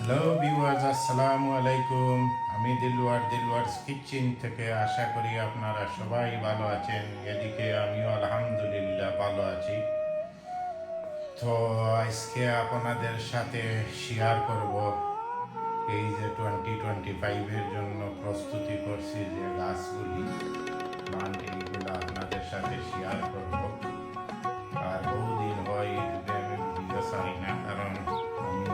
Hello viewers, আসসালামু আলাইকুম। আমি দিলওয়ার্স কিচেন থেকে আশা করি আপনারা সবাই ভালো আছেন। এদিকে আমিও আলহামদুলিল্লাহ ভালো আছি। তো আজকে আপনাদের সাথে শেয়ার করব এই যে 2025-এর জন্য প্রস্তুতি করছি যে গাছগুলি প্লান্ট, এইগুলো আপনাদের সাথে শেয়ার করব। আর বহুদিন হয় ইউটিউবে আমি ভিডিও ছাড়ি না, কারণ আমি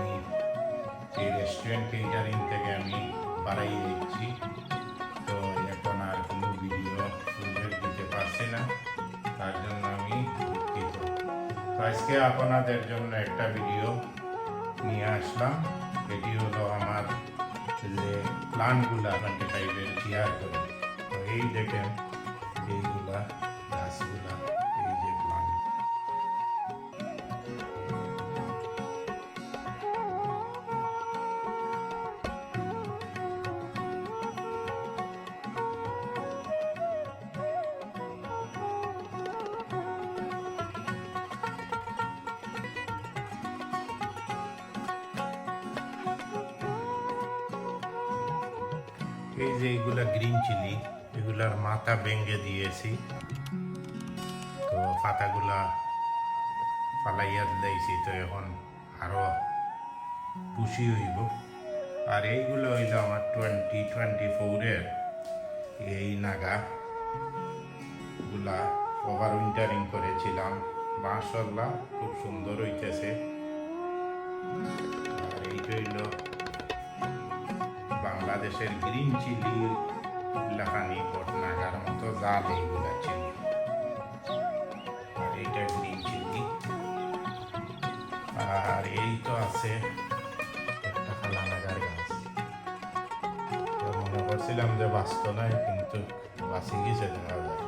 এই রেস্টুরেন্ট কেটারিং থেকে আমি বাড়াই দিচ্ছি। তো এখন আর কোনো ভিডিও ফুটেজ দিতে পারছি না, তার জন্য আমি দুঃখিত। তো আজকে আপনাদের জন্য একটা ভিডিও নিয়ে আসলাম। এটি হলো আমার যে প্লান্টগুলা 25-এর শেয়ার করি। তো এই দেখেন এইগুলা গাছগুলা, এই যে প্লান্ট। এই যে এইগুলা গ্রিন চিলি, এগুলার মাথা ভেঙে দিয়েছি। তো পাতাগুলা ফালাইয়া দিয়েছি, তো এখন আরো পুষি হইব। আর এইগুলো হইল আমার 2024-এর এই নাগা গুলা ওভার উইন্টারিং করেছিলাম। মাশাআল্লাহ খুব সুন্দর হইতেছে। আর এইটা হইল বাংলাদেশের গ্রিন চিলি লাখানি নাগার মতো জাল, এইগুলা চিলি। আর এইটা গ্রিন চিলি। আর এই তো আছে একটা খালা নাগার গাছ। তো মনে করছিলাম যে বাঁচত না, কিন্তু বাঁচি গেছে দেখা যায়।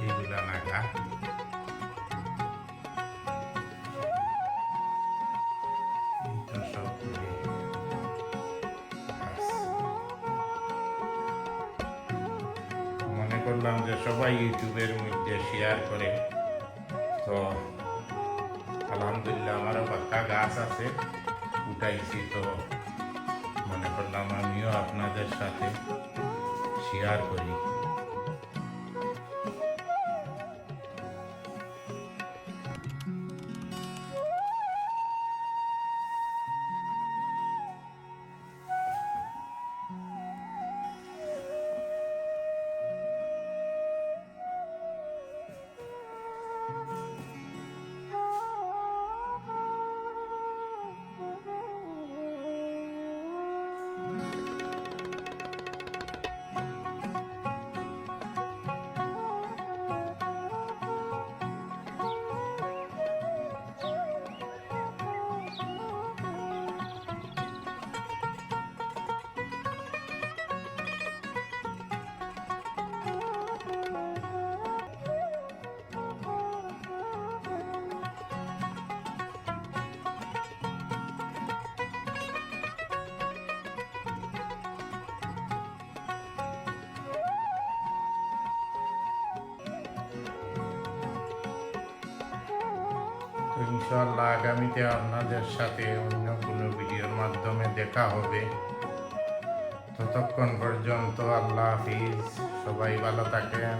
এইগুলা নাগা। এইটা সবগুলি গাছ। মনে করলাম যে সবাই ইউটিউবের মধ্যে শেয়ার করে। তো আলহামদুলিল্লাহ আমারও পাক্কা গাছ আছে, উঠাইছি। তো মনে করলাম আমিও আপনাদের সাথে শেয়ার করি। তো ইনশাআল্লাহ আগামীতে আপনাদের সাথে অন্য কোনো ভিডিওর মাধ্যমে দেখা হবে। ততক্ষণ পর্যন্ত আল্লাহ হাফিজ, সবাই ভালো থাকেন।